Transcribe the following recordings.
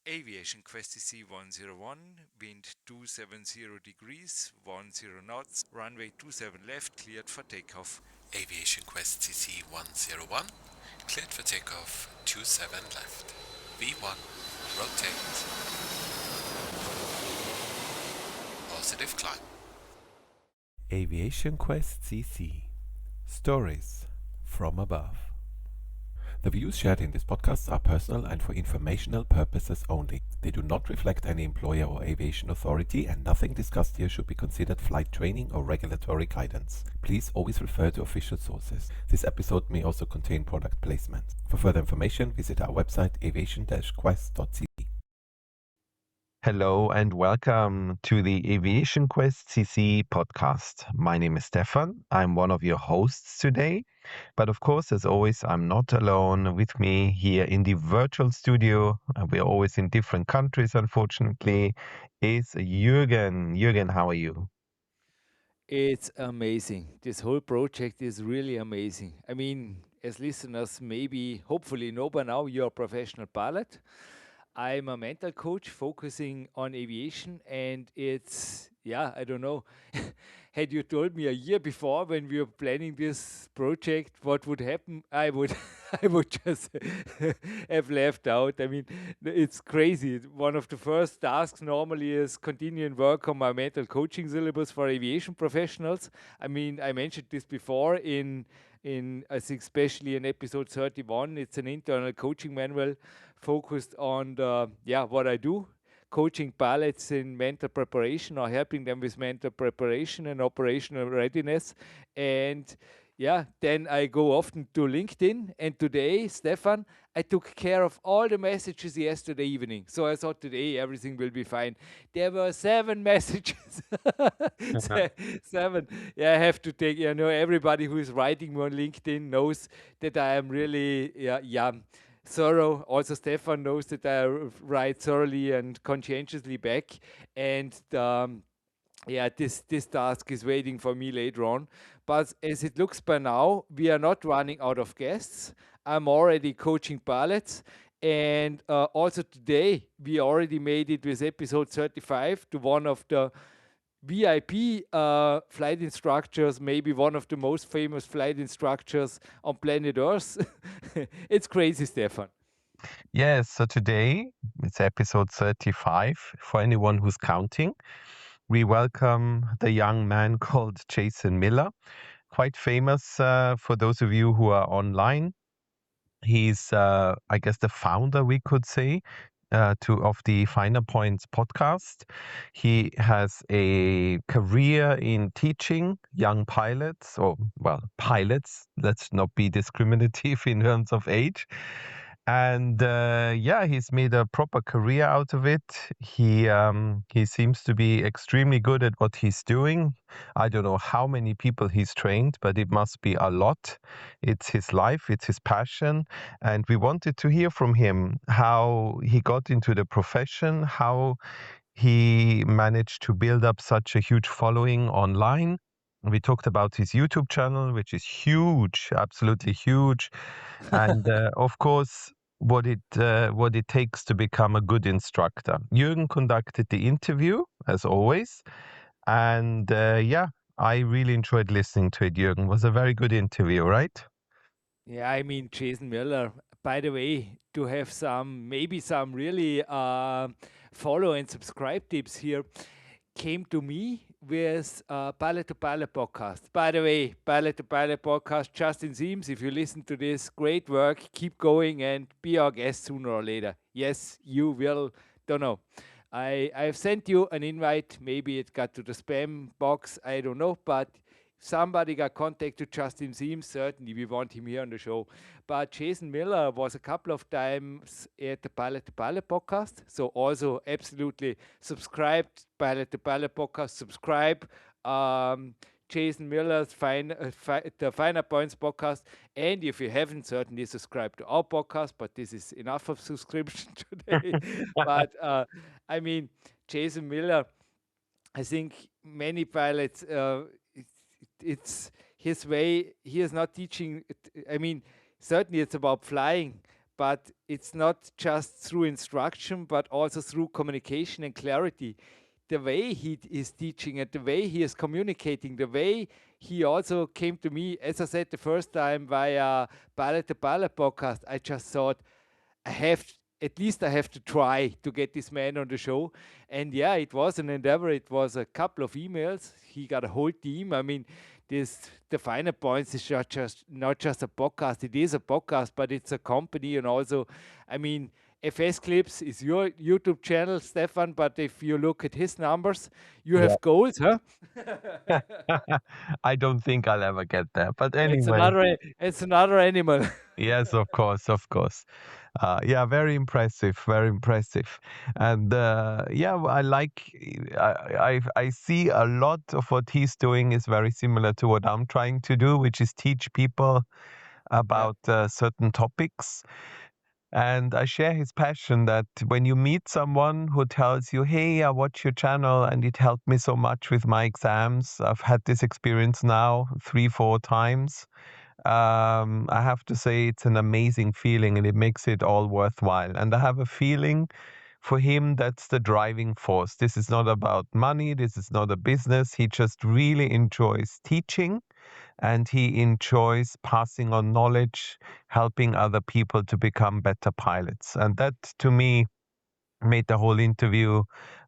Aviation-Quest.cc 101, wind 270 degrees, 10 knots, runway 27 left, cleared for takeoff. Aviation-Quest.cc 101, cleared for takeoff 27 left. V1, rotate. Positive climb. Aviation-Quest.cc Stories from above. The views shared in this podcast are personal and for informational purposes only. They do not reflect any employer or aviation authority, and nothing discussed here should be considered flight training or regulatory guidance. Please always refer to official sources. This episode may also contain product placement. For further information, visit our website aviation-quest.cc. Hello and welcome to the Aviation Quest CC podcast. My name is Stefan. I'm one of your hosts today. But of course, as always, I'm not alone. With me here in the virtual studio, we're always in different countries, unfortunately, is Jürgen. Jürgen, how are you? It's amazing. This whole project is really amazing. I mean, as listeners, maybe, hopefully, know by now you're a professional pilot. I'm a mental coach focusing on aviation, and it's, yeah, I don't know. Had you told me a year before when we were planning this project what would happen, I would, I would just have left out. I mean, it's crazy. One of the first tasks normally is continue and work on my mental coaching syllabus for aviation professionals. I mean, I mentioned this before in I think especially in episode 31. It's an internal coaching manual focused on the what I do, coaching pilots in mental preparation or helping them with mental preparation and operational readiness. And then I go often to LinkedIn. And today, Stefan, I took care of all the messages yesterday evening. So I thought today everything will be fine. There were 7 messages. Seven. Yeah, I have to take, everybody who is writing me on LinkedIn knows that I am really, thorough. Also, Stefan knows that I write thoroughly and conscientiously back. And this task is waiting for me later on. But as it looks by now, we are not running out of guests. I'm already coaching pilots. And also today, we already made it with episode 35 to one of the VIP flight instructors, maybe one of the most famous flight instructors on planet Earth. It's crazy, Stefan. Yes, so today it's episode 35 for anyone who's counting. We welcome the young man called Jason Miller, quite famous for those of you who are online. He's, I guess, the founder, we could say, of the Finer Points podcast. He has a career in teaching young pilots, or, well, pilots. Let's not be discriminative in terms of age. And he's made a proper career out of it. He seems to be extremely good at what he's doing. I don't know how many people he's trained, but it must be a lot. It's his life, it's his passion, and we wanted to hear from him how he got into the profession, how he managed to build up such a huge following online. We talked about his YouTube channel, which is huge, absolutely huge, and of course, what it takes to become a good instructor. Jürgen conducted the interview as always, and I really enjoyed listening to it. Jürgen, it was a very good interview, right? Yeah, I mean, Jason Miller, by the way, to have maybe some really follow and subscribe tips here, came to me with Pilot to Pilot podcast. By the way, Pilot to Pilot podcast, Justin Seams, if you listen to this, great work, keep going and be our guest sooner or later. Yes, you will, don't know. I've sent you an invite, maybe it got to the spam box, I don't know, but somebody got contact to Justin Seams, certainly we want him here on the show. But Jason Miller was a couple of times at the Pilot to Pilot podcast. So also absolutely subscribe to Pilot to Pilot podcast, subscribe. Jason Miller's the Finer Points podcast. And if you haven't, certainly subscribe to our podcast, but this is enough of subscription today. But I mean, Jason Miller, I think many pilots, it's his way. He is not teaching. I mean, certainly it's about flying, but it's not just through instruction, but also through communication and clarity. The way he is teaching and the way he is communicating, the way he also came to me, as I said the first time via Pilot to Pilot podcast, I just thought, I have at least I have to try to get this man on the show. And yeah, it was an endeavor. It was a couple of emails. He got a whole team. I mean, this the finer points is not just a podcast. It is a podcast, but it's a company. And also, I mean, FS Clips is your YouTube channel, Stefan. But if you look at his numbers, you Yeah. have goals, huh? I don't think I'll ever get there. But it's anyway, another it's another animal. yes, of course, of course. Yeah, very impressive, very impressive. And yeah, I like, I see a lot of what he's doing is very similar to what I'm trying to do, which is teach people Yeah. about certain topics. And I share his passion that when you meet someone who tells you, hey, I watch your channel and it helped me so much with my exams. I've had this experience now 3, 4 times. I have to say it's an amazing feeling and it makes it all worthwhile. And I have a feeling for him that's the driving force. This is not about money. This is not a business. He just really enjoys teaching and he enjoys passing on knowledge, helping other people to become better pilots. And that, to me, made the whole interview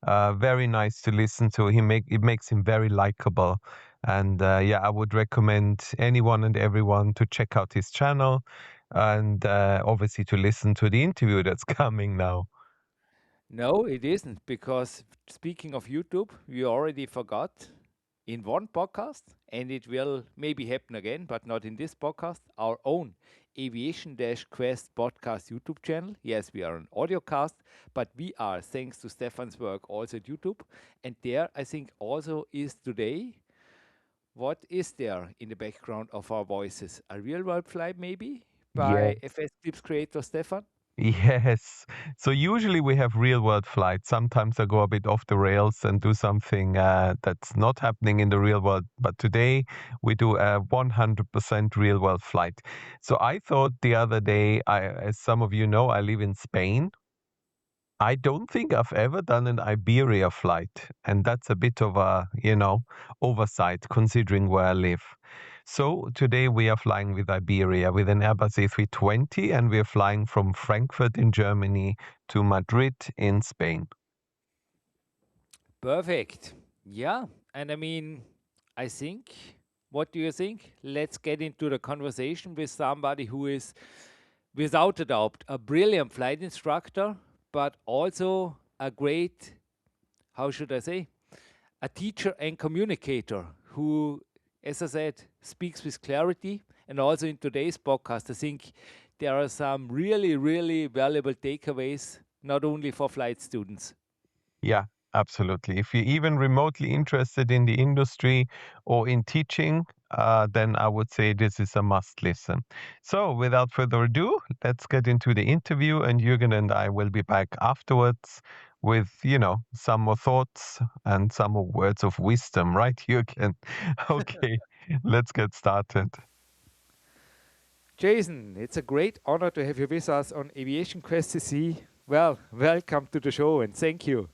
very nice to listen to. It makes him very likable. And yeah, I would recommend anyone and everyone to check out his channel and obviously to listen to the interview that's coming now. No, it isn't, because speaking of YouTube, we already forgot in one podcast, and it will maybe happen again, but not in this podcast, our own Aviation-Quest podcast YouTube channel. Yes, we are an audio cast, but we are, thanks to Stefan's work, also at YouTube. And there, I think, also is today, what is there in the background of our voices? A real world flight, maybe, Yeah. by FS Tips creator Stefan? Yes. So usually we have real world flights. Sometimes I go a bit off the rails and do something that's not happening in the real world. But today we do a 100% real world flight. So I thought the other day, as some of you know, I live in Spain. I don't think I've ever done an Iberia flight, and that's a bit of a, oversight considering where I live. So today we are flying with Iberia with an Airbus A320, and we are flying from Frankfurt in Germany to Madrid in Spain. Perfect. Yeah. And I mean, I think, what do you think? Let's get into the conversation with somebody who is, without a doubt, a brilliant flight instructor, but also a great, how should I say, a teacher and communicator who, as I said, speaks with clarity. And also in today's podcast, I think there are some really, really valuable takeaways, not only for flight students. Yeah, absolutely. If you're even remotely interested in the industry or in teaching, then I would say this is a must listen. So, without further ado, let's get into the interview, and Jürgen and I will be back afterwards with, some more thoughts and some more words of wisdom, right, Jürgen? Okay, let's get started. Jason, it's a great honor to have you with us on Aviation-Quest.cc. Well, welcome to the show and thank you.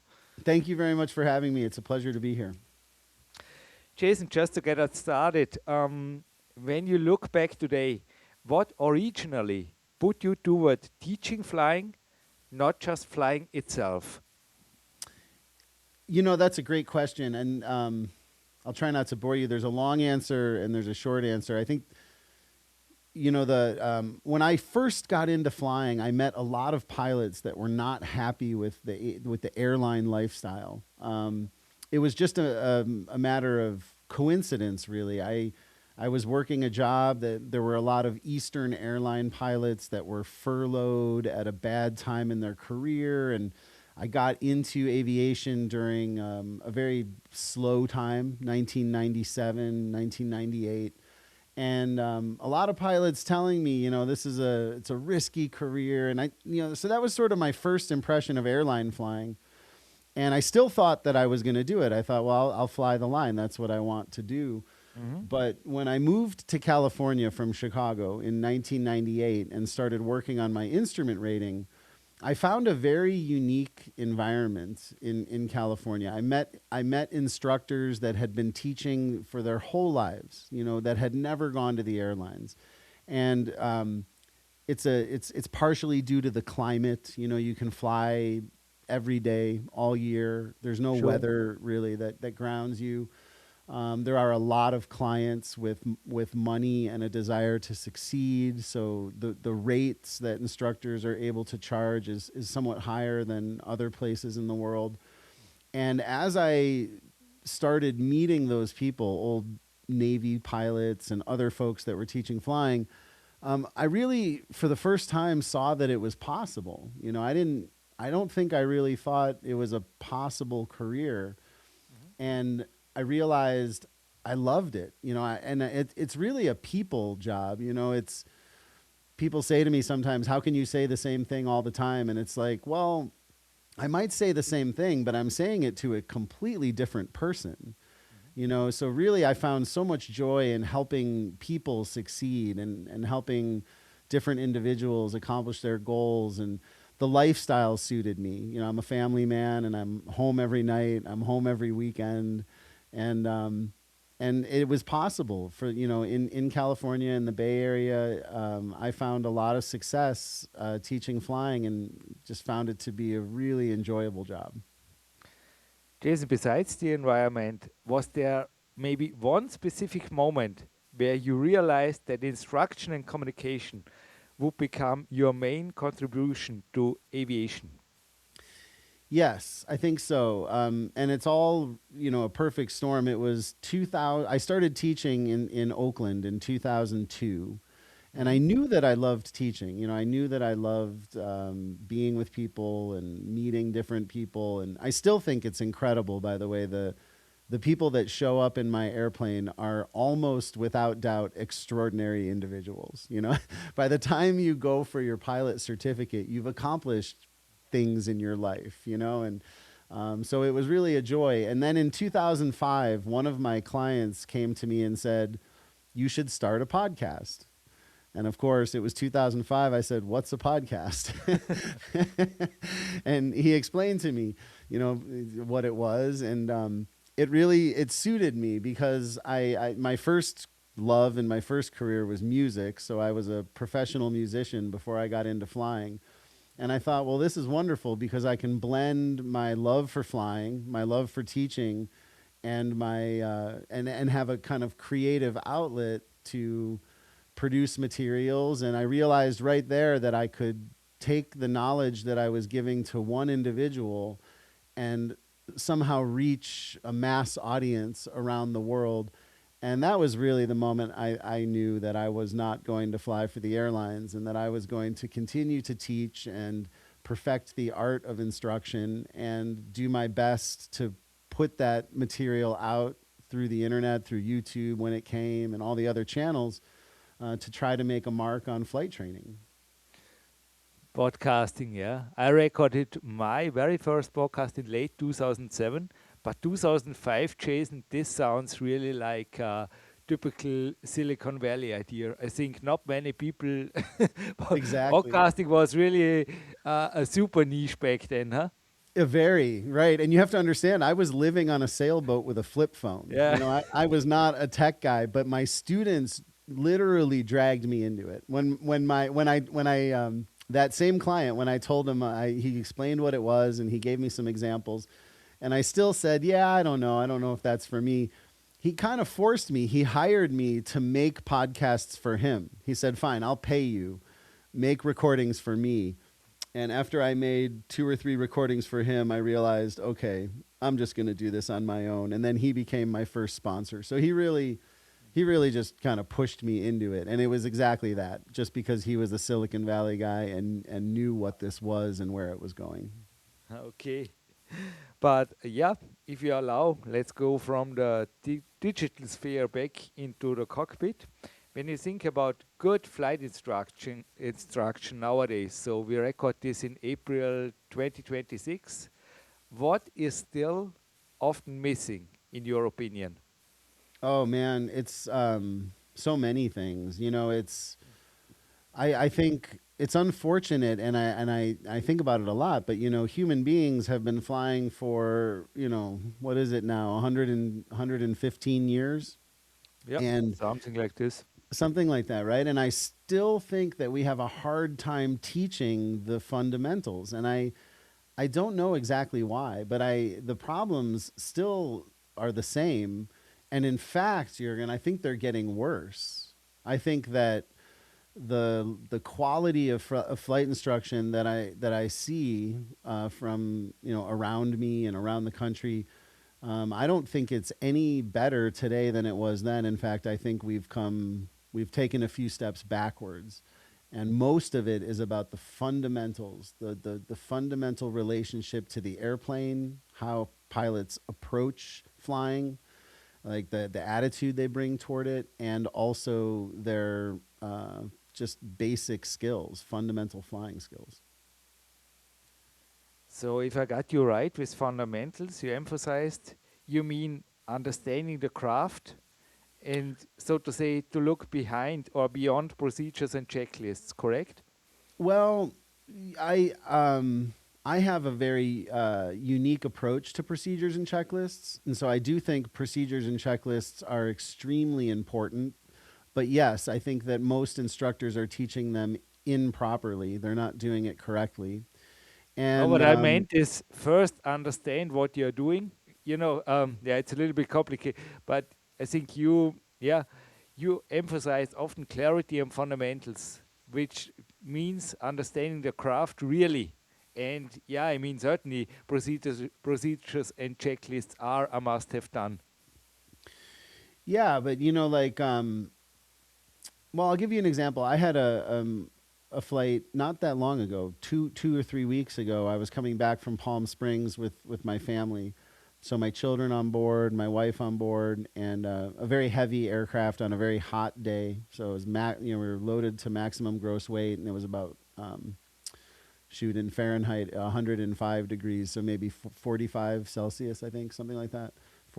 Thank you very much for having me. It's a pleasure to be here. Jason, just to get us started, when you look back today, what originally put you toward teaching flying, not just flying itself? That's a great question, and I'll try not to bore you. There's a long answer and there's a short answer. I think, when I first got into flying, I met a lot of pilots that were not happy with the airline lifestyle. It was just a matter of coincidence, really. I was working a job that there were a lot of Eastern airline pilots that were furloughed at a bad time in their career, and I got into aviation during a very slow time, 1997, 1998. And a lot of pilots telling me, it's a risky career. And so that was sort of my first impression of airline flying. And I still thought that I was going to do it. I thought, well, I'll fly the line. That's what I want to do. But when I moved to California from Chicago in 1998 and started working on my instrument rating, I found a very unique environment in California. I met instructors that had been teaching for their whole lives, you know, that had never gone to the airlines, and it's partially due to the climate. You know, you can fly every day, all year. There's no Sure. weather really that grounds you. There are a lot of clients with money and a desire to succeed. So the rates that instructors are able to charge is somewhat higher than other places in the world. And as I started meeting those people, old Navy pilots and other folks that were teaching flying, I really, for the first time, saw that it was possible. You know, I don't think I really thought it was a possible career, and I realized I loved it. You know, it's really a people job. You know, it's people say to me sometimes, "How can you say the same thing all the time?" And it's like, well, I might say the same thing, but I'm saying it to a completely different person. You know, so really I found so much joy in helping people succeed and helping different individuals accomplish their goals, and the lifestyle suited me. You know, I'm a family man and I'm home every night, I'm home every weekend, and and it was possible for, you know, in California, in the Bay Area. I found a lot of success teaching flying, and just found it to be a really enjoyable job. Jason, besides the environment, was there maybe one specific moment where you realized that instruction and communication would become your main contribution to aviation? Yes, I think so. And it's all, you know, a perfect storm. It was 2000. I started teaching in Oakland in 2002. And I knew that I loved teaching. You know, I knew that I loved being with people and meeting different people. And I still think it's incredible, by the way, the people that show up in my airplane are almost without doubt extraordinary individuals. You know, by the time you go for your pilot certificate, you've accomplished things in your life, you know, and so it was really a joy. And then in 2005, one of my clients came to me and said, "You should start a podcast." And of course, it was 2005. I said, "What's a podcast?" And he explained to me, you know, what it was, and it suited me because my first love and my first career was music. So I was a professional musician before I got into flying. And I thought, well, this is wonderful because I can blend my love for flying, my love for teaching, and my and have a kind of creative outlet to produce materials. And I realized right there that I could take the knowledge that I was giving to one individual and somehow reach a mass audience around the world. And that was really the moment I knew that I was not going to fly for the airlines, and that I was going to continue to teach and perfect the art of instruction and do my best to put that material out through the internet, through YouTube when it came, and all the other channels, to try to make a mark on flight training. Podcasting, yeah. I recorded my very first podcast in late 2007, but 2005, Jason, this sounds really like a typical Silicon Valley idea. I think not many people. Exactly. Podcasting was really a super niche back then, huh? Very right. And you have to understand, I was living on a sailboat with a flip phone. Yeah. You know, I was not a tech guy, but my students literally dragged me into it. When that same client, when I told him, he explained what it was and he gave me some examples, and I still said, "Yeah, I don't know if that's for me." He kind of forced me. He hired me to make podcasts for him. He said, "Fine, I'll pay you. Make recordings for me." And after I made 2 or 3 recordings for him, I realized, okay, I'm just going to do this on my own. And then he became my first sponsor. So he really just kind of pushed me into it. And it was exactly that, just because he was a Silicon Valley guy and knew what this was and where it was going. Okay. But yeah, if you allow, let's go from the digital sphere back into the cockpit. When you think about good flight instruction nowadays, so we record this in April 2026, what is still often missing in your opinion? Oh man, it's so many things. You know, I think it's unfortunate, and I think about it a lot. But you know, human beings have been flying for, you know, what is it now, 115 years, Yep, and something like this. something like that, right? And I still think that we have a hard time teaching the fundamentals, and I don't know exactly why, but the problems still are the same, and in fact, Jürgen, I think they're getting worse. I think that the quality of flight instruction that I see from, you know, around me and around the country, I don't think it's any better today than it was then. In fact, I think we've taken a few steps backwards, and most of it is about the fundamentals, the fundamental relationship to the airplane, how pilots approach flying, like the attitude they bring toward it, and also their just basic skills, fundamental flying skills. So if I got you right with fundamentals, you emphasized, you mean understanding the craft and, so to say, to look behind or beyond procedures and checklists, correct? Well, I have a very unique approach to procedures and checklists, and so I do think procedures and checklists are extremely important. But yes, I think that most instructors are teaching them improperly. They're not doing it correctly. No, And what I meant is first understand what you're doing. Yeah, it's a little bit complicated, but I think yeah, you emphasize often clarity and fundamentals, which means understanding the craft really. And yeah, I mean certainly procedures and checklists are a must-have done. yeah, but you know, like well, I'll give you an example. I had a flight not that long ago, 2 or 3 weeks ago. I was coming back from Palm Springs with my family, so my children on board, my wife on board, and a very heavy aircraft on a very hot day. So it was we were loaded to maximum gross weight, and it was about shoot in Fahrenheit 105 degrees, so maybe 45 Celsius, I think, something like that,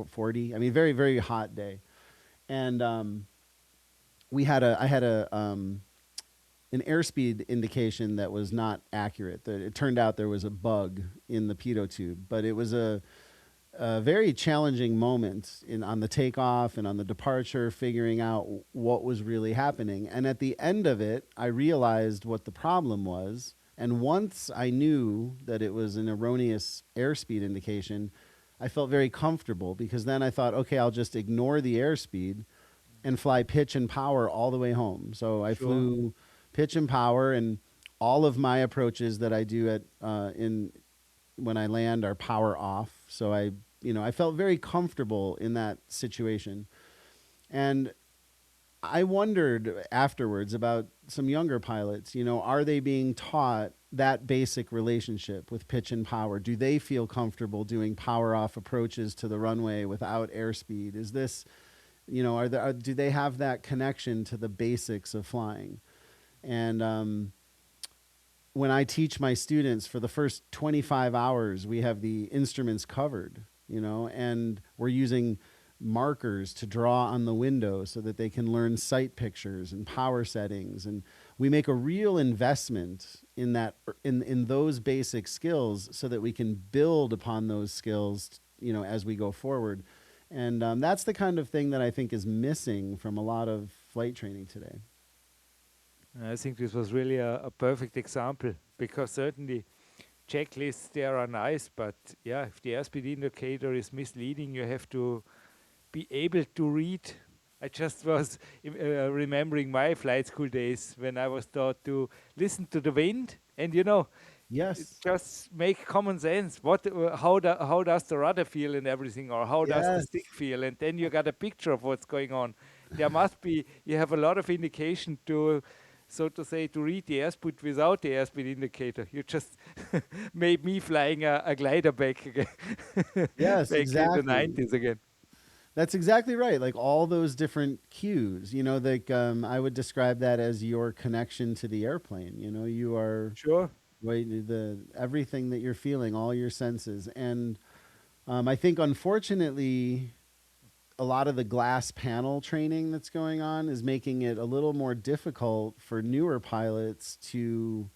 40. I mean, very very hot day, and I had a an airspeed indication that was not accurate. That it turned out there was a bug in the pitot tube, but it was a very challenging moment on the takeoff and on the departure, figuring out what was really happening. And at the end of it, I realized what the problem was. And once I knew that it was an erroneous airspeed indication, I felt very comfortable, because then I thought, okay, I'll just ignore the airspeed and fly pitch and power all the way home. So I Sure. flew pitch and power, and all of my approaches that I do at in when I land are power off. So I felt very comfortable in that situation. And I wondered afterwards about some younger pilots, you know, are they being taught that basic relationship with pitch and power? Do they feel comfortable doing power off approaches to the runway without airspeed? Is this, you know, do they have that connection to the basics of flying? And when I teach my students for the first 25 hours, we have the instruments covered, you know, and we're using markers to draw on the window so that they can learn sight pictures and power settings. And we make a real investment in that, in those basic skills, so that we can build upon those skills, you know, as we go forward. And that's the kind of thing that I think is missing from a lot of flight training today. I think this was really a perfect example, because certainly checklists there are nice, but yeah, if the airspeed indicator is misleading, you have to be able to read. I just was remembering my flight school days when I was taught to listen to the wind, and Yes. just make common sense. How does the rudder feel and everything, or how does the Yes. stick feel, and then you got a picture of what's going on. There must be You have a lot of indication to, so to say, to read the airspeed without the airspeed indicator. You just made me flying a glider back again, Yes, back in the exactly. 90s again. That's exactly right. Like all those different cues, you know, like I would describe that as your connection to the airplane. You know, you are Sure. right, the everything that you're feeling, all your senses. And I think, unfortunately, a lot of the glass panel training that's going on is making it a little more difficult for newer pilots to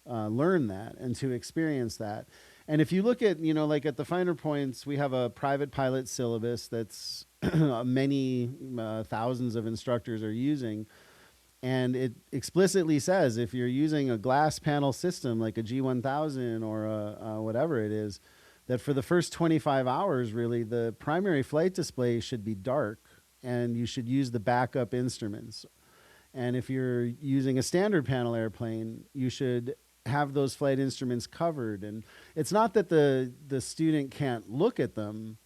learn that and to experience that. And if you look at, like at the finer points, we have a private pilot syllabus that's many thousands of instructors are using. And it explicitly says if you're using a glass panel system like a G1000 or whatever it is, that for the first 25 hours, really, the primary flight display should be dark and you should use the backup instruments. And if you're using a standard panel airplane, you should have those flight instruments covered. And it's not that the student can't look at them,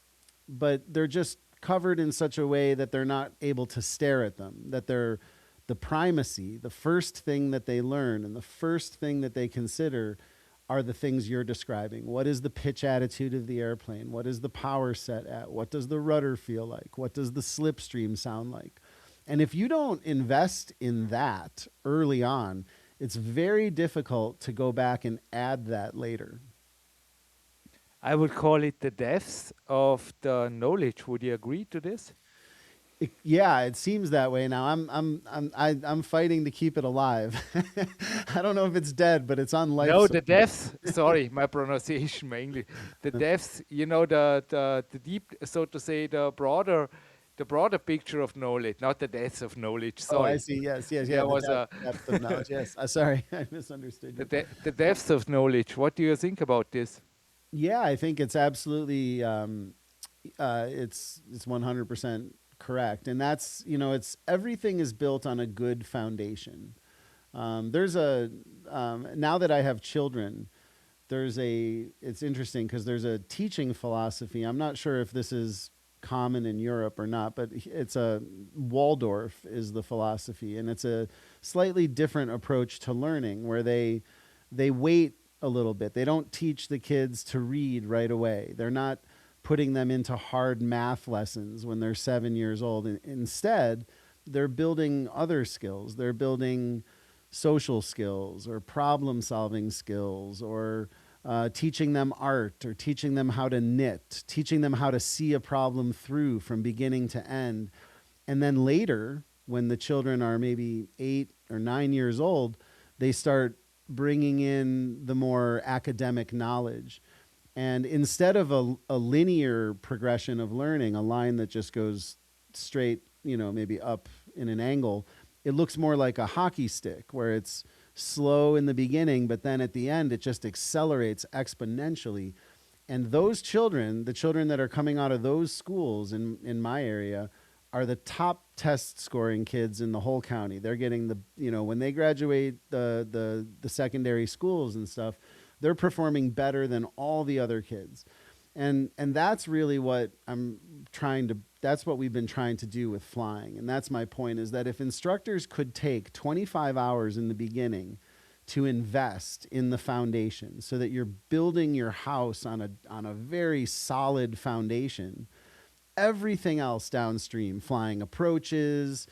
but they're just covered in such a way that they're not able to stare at them, that they're the primacy, the first thing that they learn and the first thing that they consider are the things you're describing. What is the pitch attitude of the airplane? What is the power set at? What does the rudder feel like? What does the slipstream sound like? And if you don't invest in that early on, it's very difficult to go back and add that later. I would call it the depths of the knowledge. Would you agree to this? Yeah, it seems that way now. I'm fighting to keep it alive. I don't know if it's dead, but it's on life. No, the depths. Sorry, my pronunciation mainly. The depths. The deep, so to say, the broader picture of knowledge, not the depths of knowledge. Sorry. Oh, I see. Yes. Yeah. There was depth of knowledge. Yes. Sorry, I misunderstood you. The depths of knowledge. What do you think about this? Yeah, I think it's absolutely it's 100% correct, and that's it's everything is built on a good foundation. There's a now that I have children, it's interesting because there's a teaching philosophy. I'm not sure if this is common in Europe or not, but it's a Waldorf is the philosophy, and it's a slightly different approach to learning where they wait a little bit. They don't teach the kids to read right away. They're not putting them into hard math lessons when they're 7 years old. Instead, they're building other skills. They're building social skills or problem solving skills or teaching them art or teaching them how to knit, teaching them how to see a problem through from beginning to end. And then later, when the children are maybe 8 or 9 years old, they start bringing in the more academic knowledge. And instead of a linear progression of learning, a line that just goes straight, maybe up in an angle, it looks more like a hockey stick where it's slow in the beginning, but then at the end, it just accelerates exponentially. And those children, the children that are coming out of those schools in my area, are the top test scoring kids in the whole county. They're getting when they graduate the secondary schools and stuff, they're performing better than all the other kids. And that's really what that's what we've been trying to do with flying. And that's my point, is that if instructors could take 25 hours in the beginning to invest in the foundation so that you're building your house on a very solid foundation, everything else downstream, flying approaches,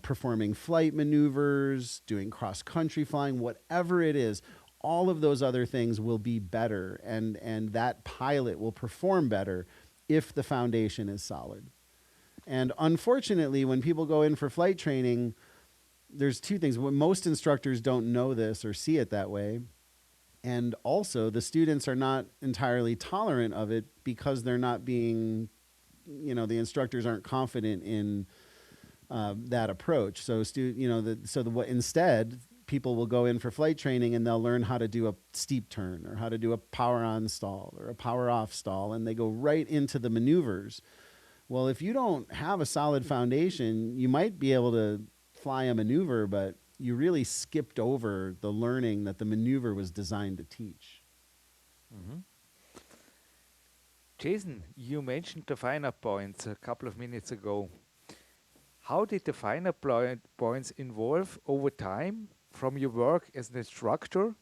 performing flight maneuvers, doing cross-country flying, whatever it is, all of those other things will be better, and that pilot will perform better if the foundation is solid. And unfortunately, when people go in for flight training, there's two things. Most instructors don't know this or see it that way. And also, the students are not entirely tolerant of it because they're not being, the instructors aren't confident in that approach. So, instead, people will go in for flight training and they'll learn how to do a steep turn or how to do a power on stall or a power off stall, and they go right into the maneuvers. Well, if you don't have a solid foundation, you might be able to fly a maneuver, but you really skipped over the learning that the maneuver was designed to teach. Mm-hmm. Jason, you mentioned the finer points a couple of minutes ago. How did the finer points evolve over time from your work as an instructor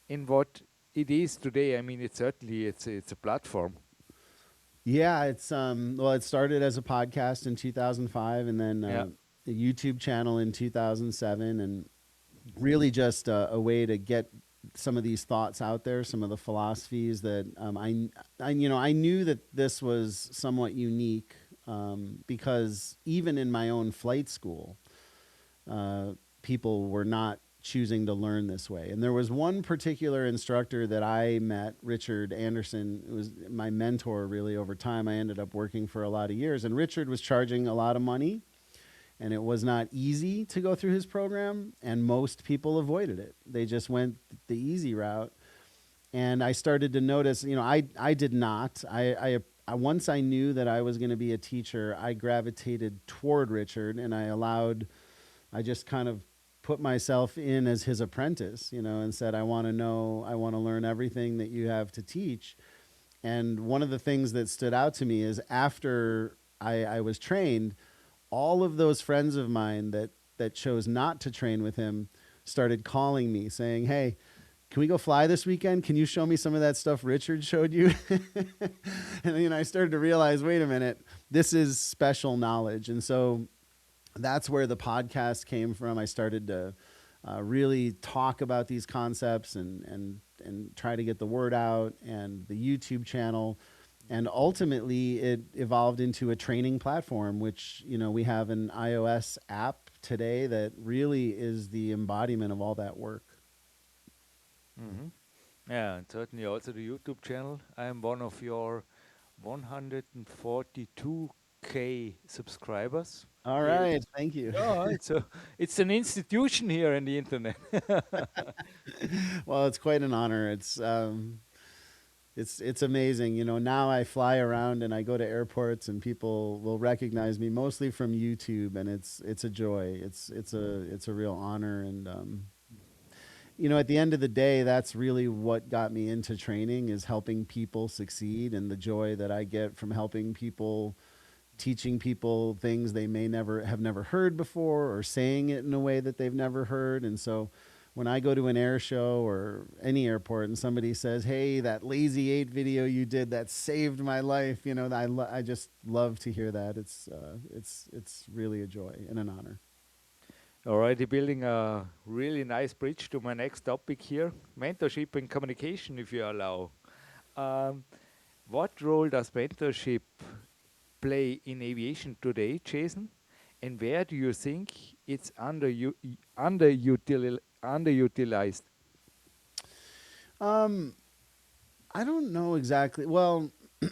in what it is today? I mean, it's a platform. Yeah, it started as a podcast in 2005, and then a YouTube channel in 2007, and really just a way to get some of these thoughts out there, some of the philosophies that I knew that this was somewhat unique because even in my own flight school, people were not choosing to learn this way. And there was one particular instructor that I met, Richard Anderson, who was my mentor really over time. I ended up working for a lot of years, and Richard was charging a lot of money, and it was not easy to go through his program, and most people avoided it. They just went the easy route. And I started to notice, I did not. Once I knew that I was going to be a teacher, I gravitated toward Richard, and I just kind of put myself in as his apprentice, and said, I want to learn everything that you have to teach. And one of the things that stood out to me is after I was trained, all of those friends of mine that chose not to train with him started calling me saying, hey, can we go fly this weekend? Can you show me some of that stuff Richard showed you? And I started to realize, wait a minute, this is special knowledge. And so that's where the podcast came from. I started to really talk about these concepts and try to get the word out, and the YouTube channel. And ultimately, it evolved into a training platform, which, we have an iOS app today that really is the embodiment of all that work. Mm-hmm. Yeah, and certainly also the YouTube channel. I am one of your 142K subscribers. All right. Thank you. Yeah, it's an institution here in the internet. Well, it's quite an honor. It's amazing. Now I fly around and I go to airports and people will recognize me mostly from YouTube, and it's a joy. It's a real honor. And at the end of the day, that's really what got me into training, is helping people succeed, and the joy that I get from helping people, teaching people things they may never heard before, or saying it in a way that they've never heard. And so when I go to an air show or any airport and somebody says, hey, that Lazy 8 video you did, that saved my life, I just love to hear that. It's really a joy and an honor. Already building a really nice bridge to my next topic here, mentorship and communication, if you allow. What role does mentorship play in aviation today, Jason? And where do you think it's underutilized? I don't know exactly. Well, I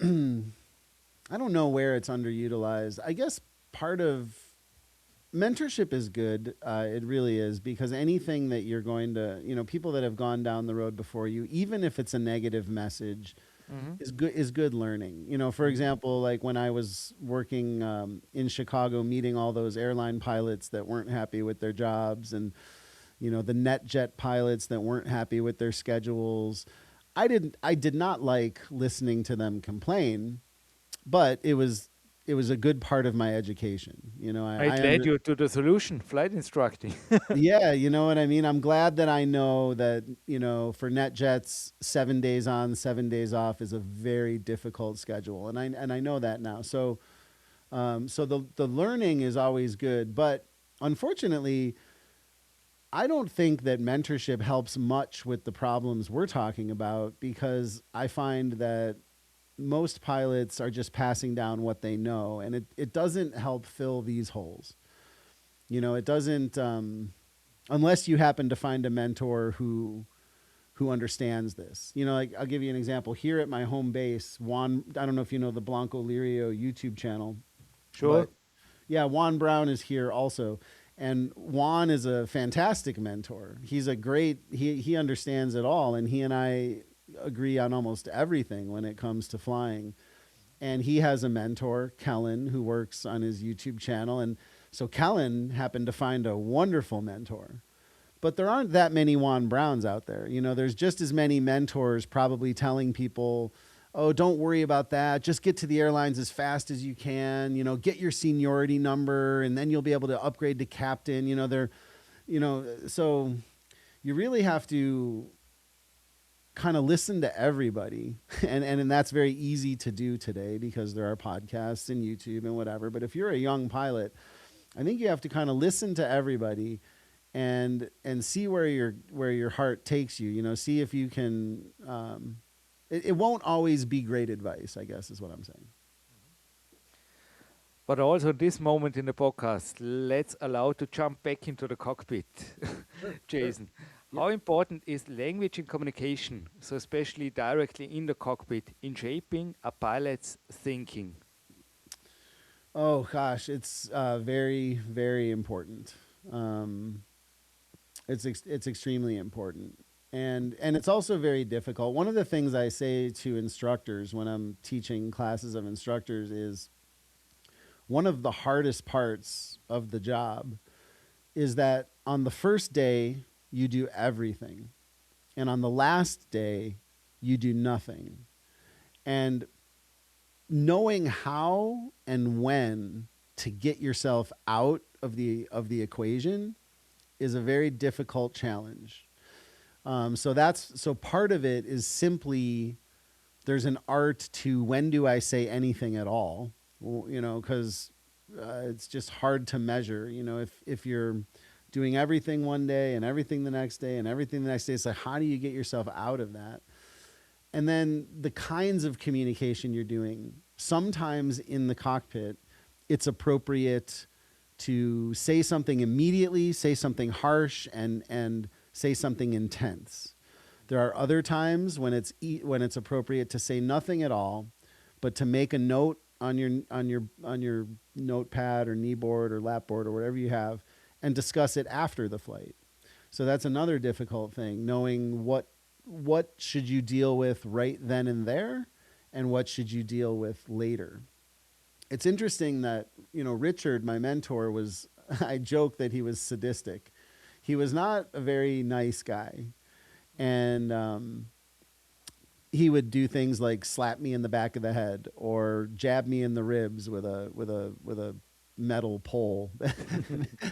don't know where it's underutilized. I guess part of mentorship is good. It really is, because anything that you're going to, people that have gone down the road before you, even if it's a negative message, is good learning. For example, like when I was working in Chicago, meeting all those airline pilots that weren't happy with their jobs, and the NetJet pilots that weren't happy with their schedules. I did not like listening to them complain, but it was a good part of my education. It led you to the solution, flight instructing. Yeah, you know what I mean? I'm glad that I know that, for NetJets, 7 days on, 7 days off is a very difficult schedule. And I know that now. So the learning is always good, but unfortunately, I don't think that mentorship helps much with the problems we're talking about, because I find that most pilots are just passing down what they know, and it doesn't help fill these holes. It doesn't, unless you happen to find a mentor who understands this. Like, I'll give you an example. Here at my home base, Juan, I don't know if you know the Blanco Lirio YouTube channel. Sure. Yeah, Juan Brown is here also. And Juan is a fantastic mentor. He's a great, he understands it all. And he and I agree on almost everything when it comes to flying. And he has a mentor, Kellen, who works on his YouTube channel. And so Kellen happened to find a wonderful mentor. But there aren't that many Juan Browns out there. There's just as many mentors probably telling people, oh, don't worry about that. Just get to the airlines as fast as you can. Get your seniority number, and then you'll be able to upgrade to captain. So you really have to kind of listen to everybody, and that's very easy to do today because there are podcasts and YouTube and whatever. But if you're a young pilot, I think you have to kind of listen to everybody and see where your heart takes you. See if you can. It won't always be great advice, I guess, is what I'm saying. But also this moment in the podcast, let's allow to jump back into the cockpit. Jason, how important is language in communication, so especially directly in the cockpit, in shaping a pilot's thinking? Oh gosh, it's very, very important. Um, it's extremely important, and it's also very difficult. One of the things I say to instructors when I'm teaching classes of instructors is one of the hardest parts of the job is that on the first day you do everything, and on the last day you do nothing. And knowing how and when to get yourself out of the equation is a very difficult challenge. So part of it is simply there's an art to when do I say anything at all, because it's just hard to measure. If you're doing everything one day and everything the next day and everything the next day, it's like how do you get yourself out of that? And then the kinds of communication you're doing. Sometimes in the cockpit, it's appropriate to say something immediately, say something harsh, and say something intense. There are other times when it's appropriate to say nothing at all, but to make a note on your notepad or kneeboard or lapboard or whatever you have, and discuss it after the flight. So that's another difficult thing, knowing what should you deal with right then and there, and what should you deal with later. It's interesting that, Richard, my mentor, was, I joke that he was sadistic. He was not a very nice guy. And he would do things like slap me in the back of the head or jab me in the ribs with a metal pole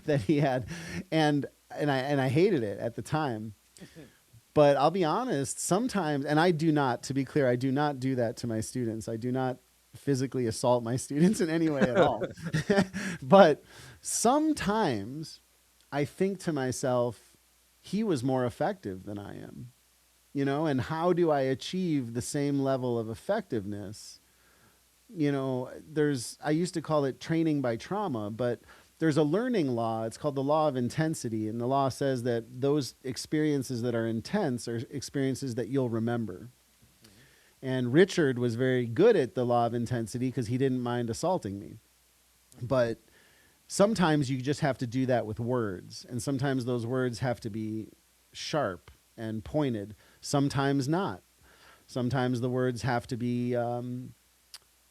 that he had. And I hated it at the time. But I'll be honest, sometimes, and I do not, to be clear, I do not do that to my students. I do not physically assault my students in any way at all. But sometimes I think to myself, he was more effective than I am, and how do I achieve the same level of effectiveness? I used to call it training by trauma, but there's a learning law. It's called the law of intensity. And the law says that those experiences that are intense are experiences that you'll remember. And Richard was very good at the law of intensity because he didn't mind assaulting me. But sometimes you just have to do that with words. And sometimes those words have to be sharp and pointed. Sometimes not. Sometimes the words have to be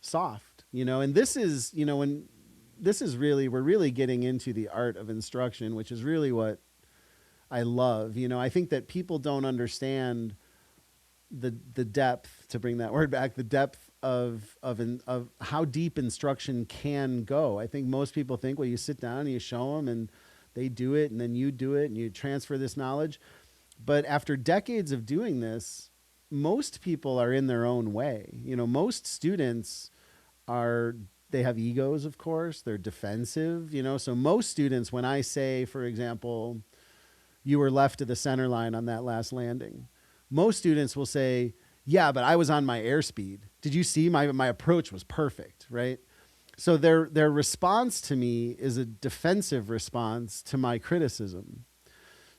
soft, and this is, we're really getting into the art of instruction, which is really what I love. I think that people don't understand the depth, to bring that word back, the depth of how deep instruction can go. I think most people think, well, you sit down and you show them and they do it and then you do it and you transfer this knowledge. But after decades of doing this, most people are in their own way. Most students they have egos, of course. They're defensive, So most students, when I say, for example, you were left to the center line on that last landing, most students will say, yeah, but I was on my airspeed. Did you see my approach was perfect, right? So their response to me is a defensive response to my criticism.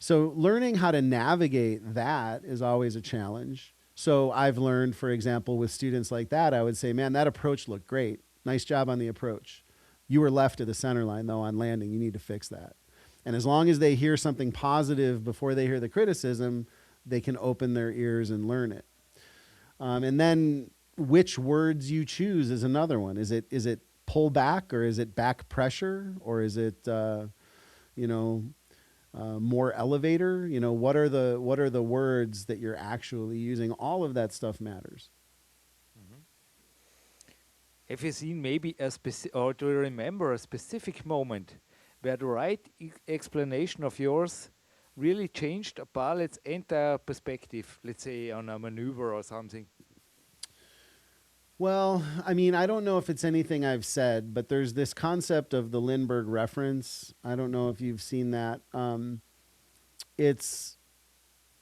So learning how to navigate that is always a challenge. So I've learned, for example, with students like that, I would say, man, that approach looked great. Nice job on the approach. You were left to the center line, though, on landing. You need to fix that. And as long as they hear something positive before they hear the criticism, they can open their ears and learn it. And then which words you choose is another one. Is it pull back, or is it back pressure, or is it more elevator? What are the words that you're actually using? All of that stuff matters. Have you seen maybe or do you remember a specific moment where the right explanation of yours really changed a pilot's entire perspective, let's say on a maneuver or something? Well, I mean, I don't know if it's anything I've said, but there's this concept of the Lindbergh reference. I don't know if you've seen that. It's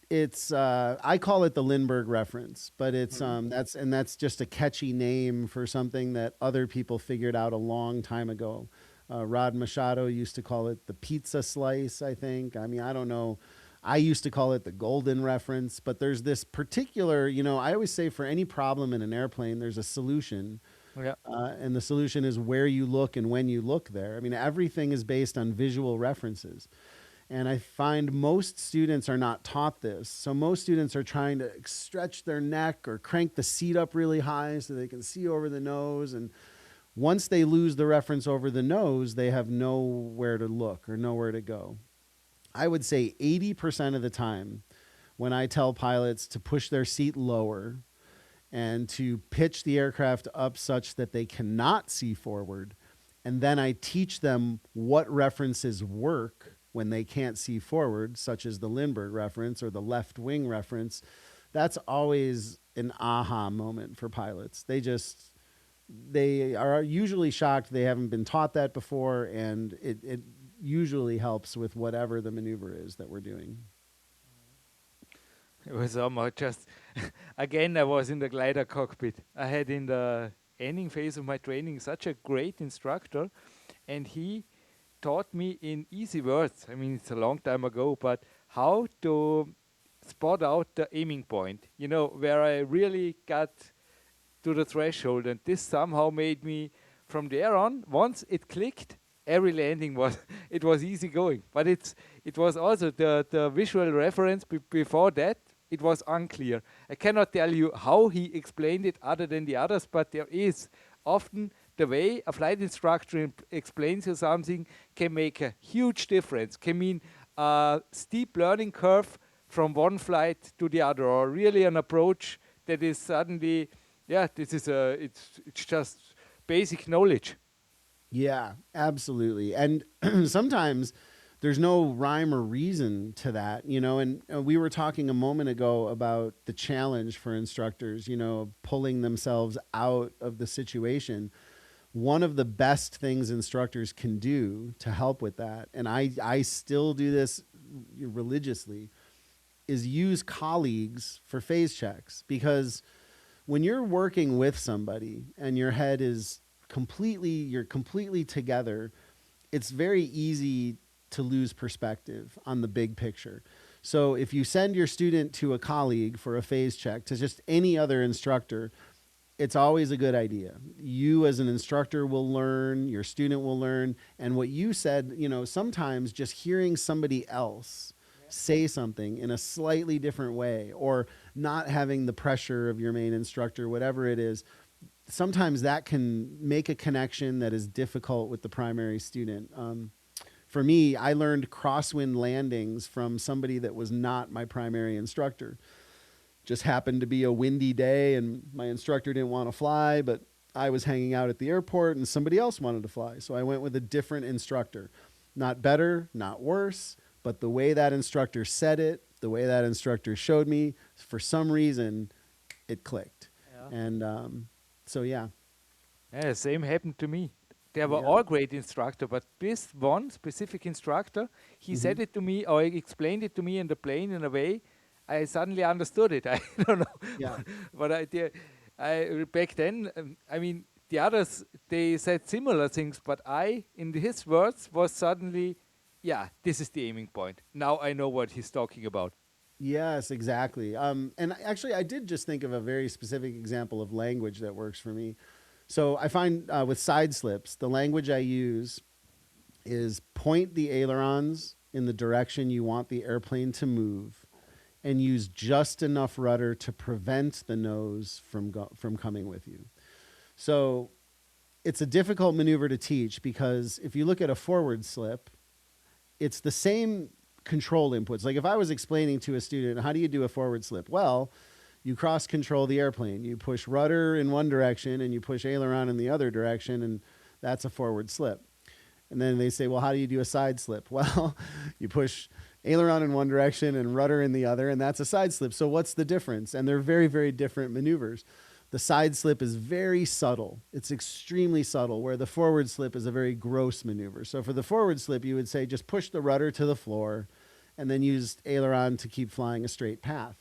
It's I call it the Lindbergh reference, but it's that's just a catchy name for something that other people figured out a long time ago. Rod Machado used to call it the pizza slice, I think. I mean, I don't know. I used to call it the golden reference, but there's this particular, I always say for any problem in an airplane, there's a solution. Yeah. And the solution is where you look and when you look there. I mean, everything is based on visual references. And I find most students are not taught this. So most students are trying to stretch their neck or crank the seat up really high so they can see over the nose. And once they lose the reference over the nose, they have nowhere to look or nowhere to go. I would say 80% of the time when I tell pilots to push their seat lower and to pitch the aircraft up such that they cannot see forward, and then I teach them what references work when they can't see forward, such as the Lindbergh reference or the left wing reference, that's always an aha moment for pilots. They are usually shocked they haven't been taught that before, and it usually helps with whatever the maneuver is that we're doing. It was almost just, again, I was in the glider cockpit. I had in the ending phase of my training such a great instructor, and he taught me in easy words. I mean, it's a long time ago, but how to spot out the aiming point, where I really got to the threshold. And this somehow made me, from there on, once it clicked, every landing was, it was easy going. But it was also the visual reference before that, it was unclear. I cannot tell you how he explained it other than the others, but there is often the way a flight instructor explains you something can make a huge difference, can mean a steep learning curve from one flight to the other, or really an approach that is suddenly, it's just basic knowledge. Yeah, absolutely. And sometimes there's no rhyme or reason to that, and we were talking a moment ago about the challenge for instructors, pulling themselves out of the situation. One of the best things instructors can do to help with that, and I still do this religiously, is use colleagues for phase checks. Because when you're working with somebody and your head is you're completely together, it's very easy to lose perspective on the big picture. So if you send your student to a colleague for a phase check, to just any other instructor, it's always a good idea. You as an instructor will learn, your student will learn. And what you said, sometimes just hearing somebody else say something in a slightly different way, or not having the pressure of your main instructor, whatever it is, sometimes that can make a connection that is difficult with the primary student. For me, I learned crosswind landings from somebody that was not my primary instructor. Just happened to be a windy day and my instructor didn't want to fly, but I was hanging out at the airport and somebody else wanted to fly. So I went with a different instructor. Not better, not worse, but the way that instructor said it, the way that instructor showed me, for some reason, it clicked. Yeah. And so, yeah. Yeah, same happened to me. They were all great instructor, but this one specific instructor, he said it to me, or he explained it to me in the plane in a way, I suddenly understood it. I don't know. Yeah. But I back then, the others, they said similar things, but in his words, was suddenly, this is the aiming point. Now I know what he's talking about. Yes, exactly. And actually, I did just think of a very specific example of language that works for me. So I find with side slips, the language I use is point the ailerons in the direction you want the airplane to move, and use just enough rudder to prevent the nose from coming with you. So it's a difficult maneuver to teach, because if you look at a forward slip, it's the same control inputs. Like if I was explaining to a student, how do you do a forward slip? Well, you cross control the airplane. You push rudder in one direction and you push aileron in the other direction, and that's a forward slip. And then they say, well, how do you do a side slip? Well, you push aileron in one direction and rudder in the other, and that's a side slip. So what's the difference? And they're very, very different maneuvers. The side slip is very subtle. It's extremely subtle, where the forward slip is a very gross maneuver. So for the forward slip, you would say just push the rudder to the floor and then use aileron to keep flying a straight path.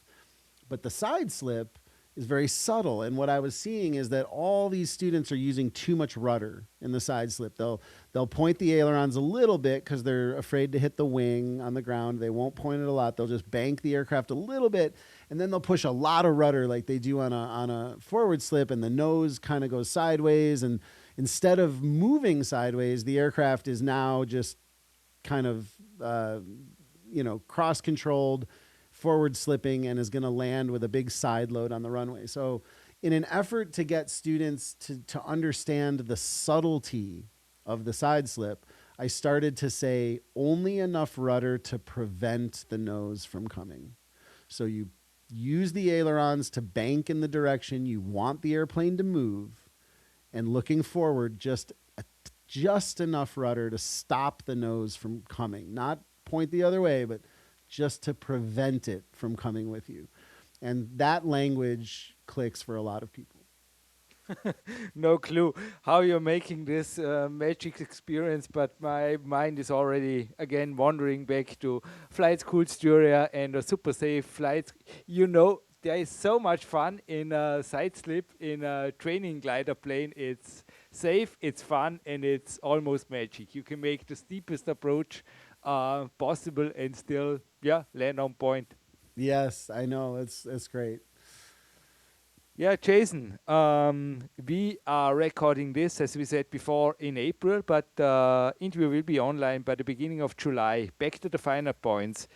But the side slip is very subtle. And what I was seeing is that all these students are using too much rudder in the side slip. They'll point the ailerons a little bit because they're afraid to hit the wing on the ground. They won't point it a lot. They'll just bank the aircraft a little bit, and then they'll push a lot of rudder like they do on a forward slip, and the nose kind of goes sideways. And instead of moving sideways, the aircraft is now just kind of cross-controlled, forward slipping, and is going to land with a big side load on the runway. So in an effort to get students to understand the subtlety of the side slip, I started to say only enough rudder to prevent the nose from coming. So you use the ailerons to bank in the direction you want the airplane to move, and looking forward, just enough rudder to stop the nose from coming. Not point the other way, but just to prevent it from coming with you. And that language clicks for a lot of people. No clue how you're making this magic experience, but my mind is already again wandering back to flight school Styria and a super safe flight. There is so much fun in a side slip in a training glider plane. It's safe, it's fun, and it's almost magic. You can make the steepest approach possible and still, land on point. Yes, I know. It's great. Yeah, Jason, we are recording this, as we said before, in April, but the interview will be online by the beginning of July. Back to the finer points.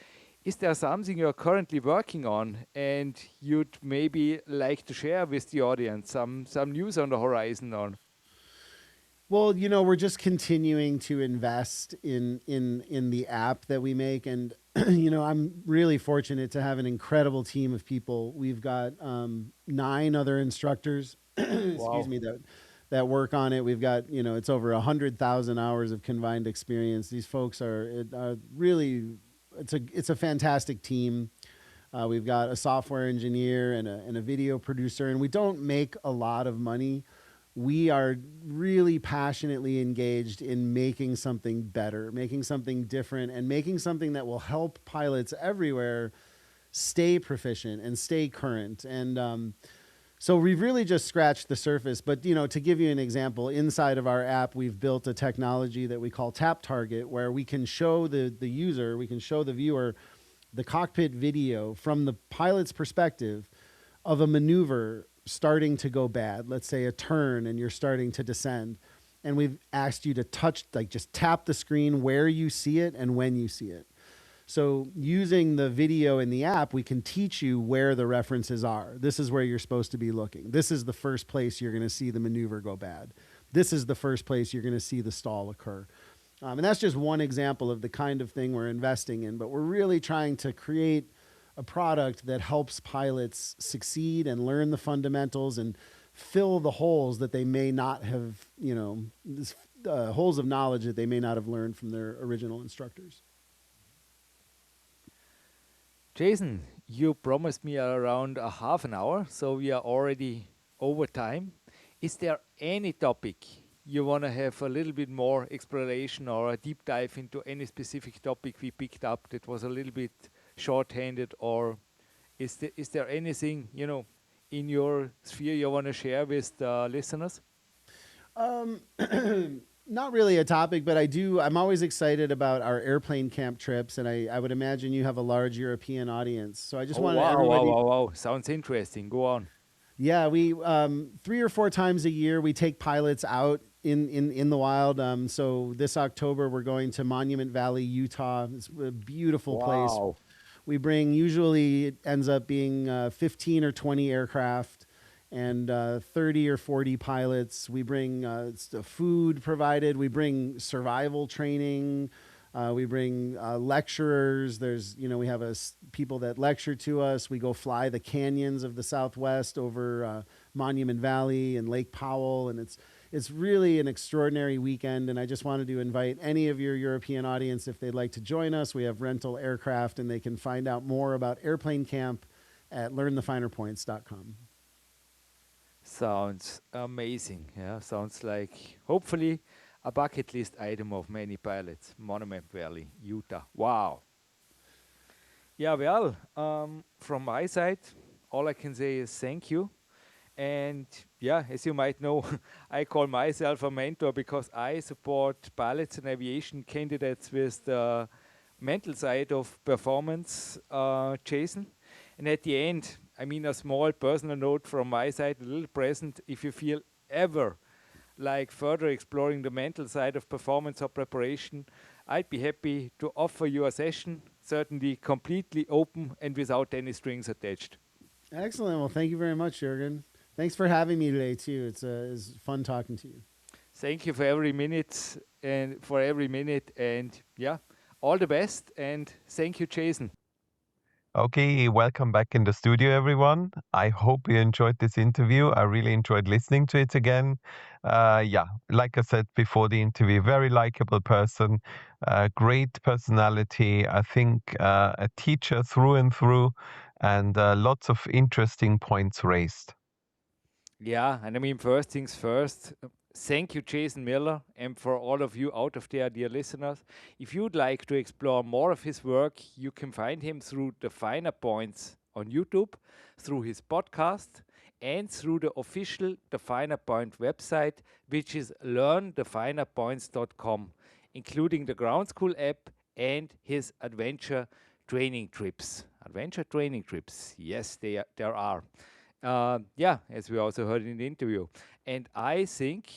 Is there something you're currently working on and you'd maybe like to share with the audience? Some news on the horizon on? Well, we're just continuing to invest in the app that we make, and I'm really fortunate to have an incredible team of people. We've got 9 other instructors, excuse me, that work on it. We've got it's over 100,000 hours of combined experience. These folks are really it's a fantastic team. We've got a software engineer and a video producer, and we don't make a lot of money. We are really passionately engaged in making something better, making something different, and making something that will help pilots everywhere stay proficient and stay current. And so we've really just scratched the surface. But, to give you an example, inside of our app, we've built a technology that we call Tap Target, where we can show the user, we can show the viewer the cockpit video from the pilot's perspective of a maneuver starting to go bad. Let's say a turn and you're starting to descend. And we've asked you to just tap the screen where you see it and when you see it. So using the video in the app, we can teach you where the references are. This is where you're supposed to be looking. This is the first place you're going to see the maneuver go bad. This is the first place you're going to see the stall occur. And that's just one example of the kind of thing we're investing in. But we're really trying to create a product that helps pilots succeed and learn the fundamentals and fill the holes that they may not have, holes of knowledge that they may not have learned from their original instructors. Jason, you promised me around a half an hour, so we are already over time. Is there any topic you want to have a little bit more exploration or a deep dive into any specific topic we picked up that was a little bit short-handed, or is there anything, in your sphere you want to share with the listeners? Not really a topic, but I'm always excited about our airplane camp trips, and I would imagine you have a large European audience. So I just wanted everybody... Wow. Sounds interesting. Go on. Yeah, we 3 or 4 times a year we take pilots out in the wild. So this October we're going to Monument Valley, Utah. It's a beautiful place. We bring, usually it ends up being 15 or 20 aircraft and 30 or 40 pilots. We bring food provided. We bring survival training. We bring lecturers. We have people that lecture to us. We go fly the canyons of the Southwest over Monument Valley and Lake Powell, and it's really an extraordinary weekend. And I just wanted to invite any of your European audience, if they'd like to join us. We have rental aircraft, and they can find out more about airplane camp at learnthefinerpoints.com. Sounds amazing. Yeah, sounds like hopefully a bucket list item of many pilots. Monument Valley, Utah. Wow. Yeah, well, from my side, all I can say is thank you. And yeah, as you might know, I call myself a mentor because I support pilots and aviation candidates with the mental side of performance, Jason. And at the end, I mean, a small personal note from my side, a little present. If you feel ever like further exploring the mental side of performance or preparation, I'd be happy to offer you a session, certainly completely open and without any strings attached. Excellent. Well, thank you very much, Jürgen. Thanks for having me today too. It's fun talking to you. Thank you for every minute, and yeah, all the best, and thank you, Jason. Okay, welcome back in the studio, everyone. I hope you enjoyed this interview. I really enjoyed listening to it again. Yeah, like I said before the interview, very likable person, great personality. I think a teacher through and through, and lots of interesting points raised. Yeah, and I mean, first things first, thank you, Jason Miller, and for all of you out of there, dear listeners. If you'd like to explore more of his work, you can find him through the Finer Points on YouTube, through his podcast, and through the official The Finer Point website, which is learnthefinerpoints.com, including the Ground School app and his adventure training trips. Adventure training trips, yes, there are. Yeah, as we also heard in the interview. And I think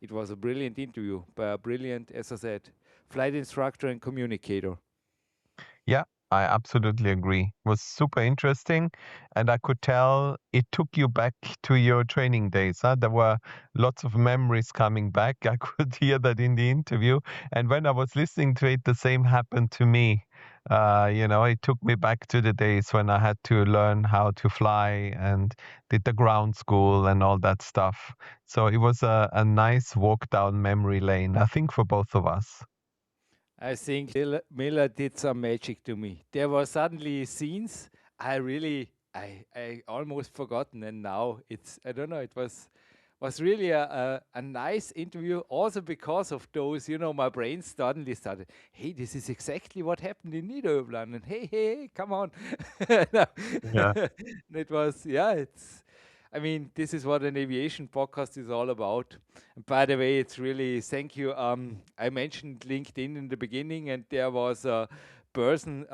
it was a brilliant interview by a brilliant, as I said, flight instructor and communicator. Yeah, I absolutely agree. It was super interesting, and I could tell it took you back to your training days. Huh? There were lots of memories coming back. I could hear that in the interview, and when I was listening to it, the same happened to me. It took me back to the days when I had to learn how to fly and did the ground school and all that stuff. So it was a nice walk down memory lane, I think, for both of us. I think Miller did some magic to me. There were suddenly scenes I almost forgotten, and now I don't know, it was really a nice interview, also because of those, my brain suddenly started, hey, this is exactly what happened in Niederöblan, and hey, come on. Yeah. It was, yeah, I mean, this is what an aviation podcast is all about. And by the way, it's really, thank you. I mentioned LinkedIn in the beginning, and there was a person,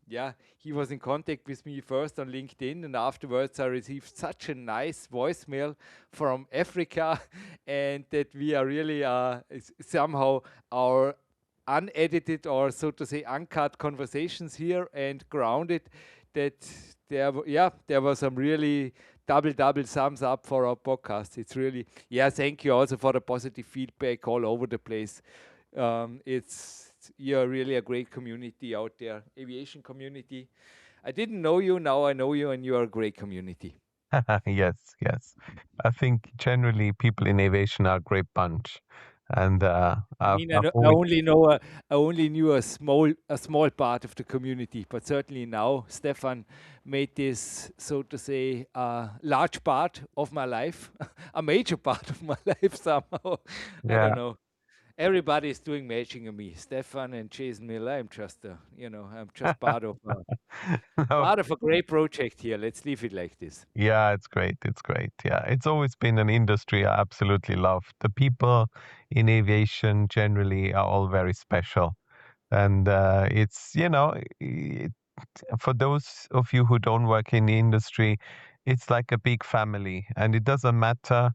yeah, he was in contact with me first on LinkedIn, and afterwards I received such a nice voicemail from Africa, and that we are really somehow our unedited, or so to say uncut conversations here and grounded, that there was some really double thumbs up for our podcast. It's really, yeah, thank you also for the positive feedback all over the place. You're really a great community out there, aviation community. I didn't know you, now I know you, and you are a great community. Yes, yes. I think generally people in aviation are a great bunch, and I mean, I've I always only knew a small part of the community, but certainly now Stefan made this, so to say, a large part of my life, a major part of my life somehow. I don't yeah. know. Everybody is doing matching on me. Stefan and Jason Miller. I'm just No, part of a great project here. Let's leave it like this. yeah, it's great. It's great. Yeah, it's always been an industry I absolutely love. The people in aviation generally are all very special, and for those of you who don't work in the industry, it's like a big family. And it doesn't matter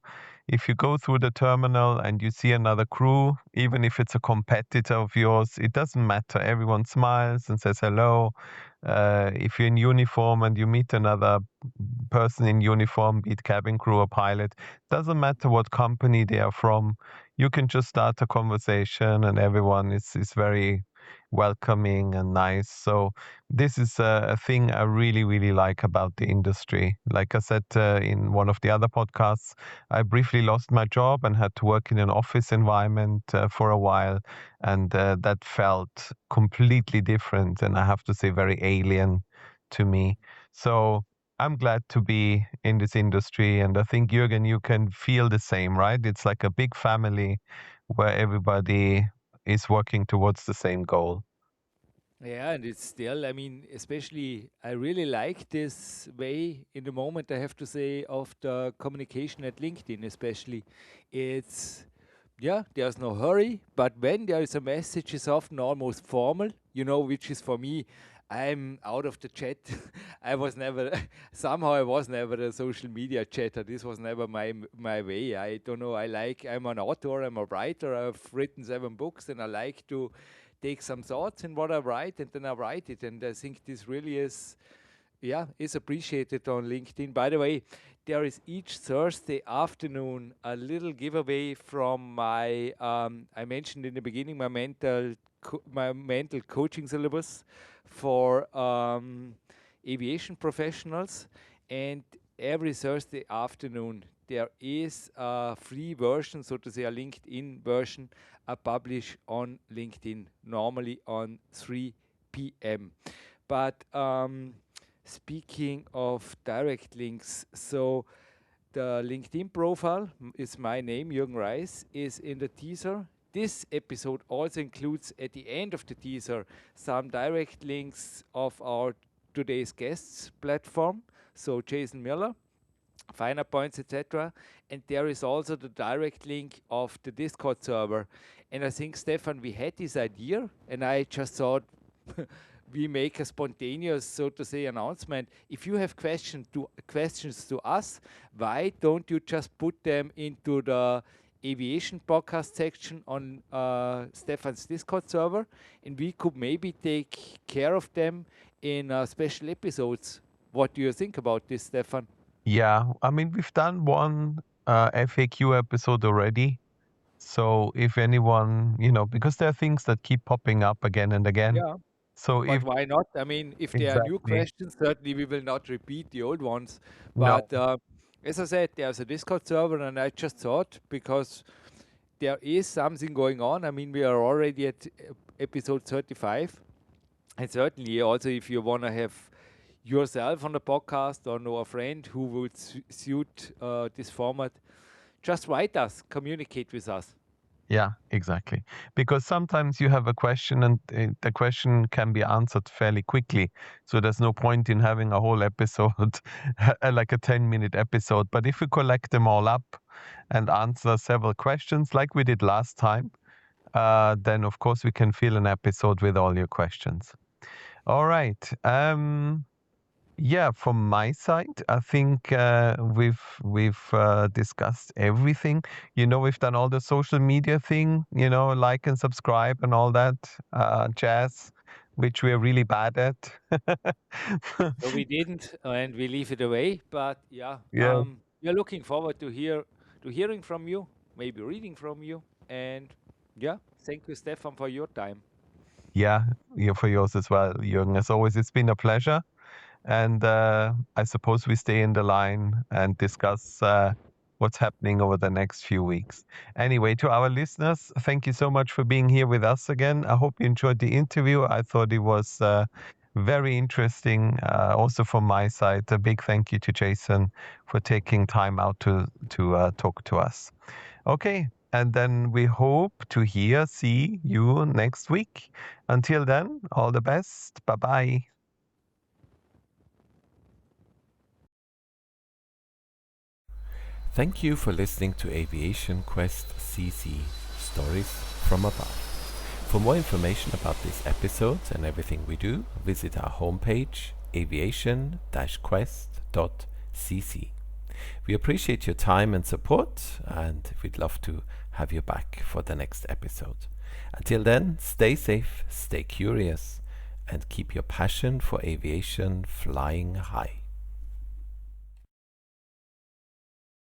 if you go through the terminal and you see another crew, even if it's a competitor of yours, it doesn't matter. Everyone smiles and says hello. If you're in uniform and you meet another person in uniform, be it cabin crew or pilot, doesn't matter what company they are from, you can just start a conversation and everyone is very welcoming and nice. So this is a thing I really, really like about the industry. Like I said in one of the other podcasts, I briefly lost my job and had to work in an office environment for a while. And that felt completely different. And I have to say, very alien to me. So I'm glad to be in this industry. And I think, Jürgen, you can feel the same, right? It's like a big family where everybody is working towards the same goal. Yeah, and it's still, I mean, especially, I really like this way in the moment, I have to say, of the communication at LinkedIn, especially. It's, yeah, there's no hurry, but when there is a message, it's often almost formal, which is for me, I'm out of the chat. I was never, somehow I was never a social media chatter. This was never my way. I don't know. I'm an author, I'm a writer. I've written 7 books, and I like to take some thoughts in what I write, and then I write it. And I think this really is appreciated on LinkedIn. By the way, there is each Thursday afternoon a little giveaway from my, I mentioned in the beginning, my mental coaching syllabus for aviation professionals. And every Thursday afternoon, there is a free version, so to say, a LinkedIn version, I publish on LinkedIn, normally on 3 p.m. But speaking of direct links, so the LinkedIn profile is my name, Jürgen Reis, is in the teaser. This episode also includes at the end of the teaser some direct links of our today's guests platform, so Jason Miller, Finer Points, etc. And there is also the direct link of the Discord server. And I think, Stefan, we had this idea, and I just thought we make a spontaneous, so to say, announcement. If you have questions to us, why don't you just put them into the aviation podcast section on Stefan's Discord server, and we could maybe take care of them in special episodes. What do you think about this, Stefan? Yeah, I mean, we've done one FAQ episode already. So if anyone, because there are things that keep popping up again and again. Yeah. So But if why not? I mean, if there are new exactly, questions, certainly we will not repeat the old ones. no, But as I said, there's a Discord server, and I just thought, because there is something going on. I mean, we are already at episode 35. And certainly, also, if you want to have yourself on the podcast or know a friend who would suit this format, just write us, communicate with us. yeah, exactly. Because sometimes you have a question and the question can be answered fairly quickly. So there's no point in having a whole episode, like a 10-minute episode. But if we collect them all up and answer several questions like we did last time, then of course we can fill an episode with all your questions. All right. Yeah, from my side, I think we've discussed everything. We've done all the social media thing, like and subscribe and all that jazz, which we're really bad at. So we didn't, and we leave it away. But yeah, Yeah, we are looking forward to hearing from you, maybe reading from you. And yeah, thank you, Stefan, for your time. yeah, for yours as well, Jürgen. As always, it's been a pleasure. And I suppose we stay in the line and discuss what's happening over the next few weeks. Anyway, to our listeners, thank you so much for being here with us again. I hope you enjoyed the interview. I thought it was very interesting. Also from my side, a big thank you to Jason for taking time out to talk to us. Okay, and then we hope to see you next week. Until then, all the best. Bye-bye. Thank you for listening to Aviation-Quest.cc, Stories from Above. For more information about this episode and everything we do, visit our homepage aviation-quest.cc. We appreciate your time and support, and we'd love to have you back for the next episode. Until then, stay safe, stay curious, and keep your passion for aviation flying high.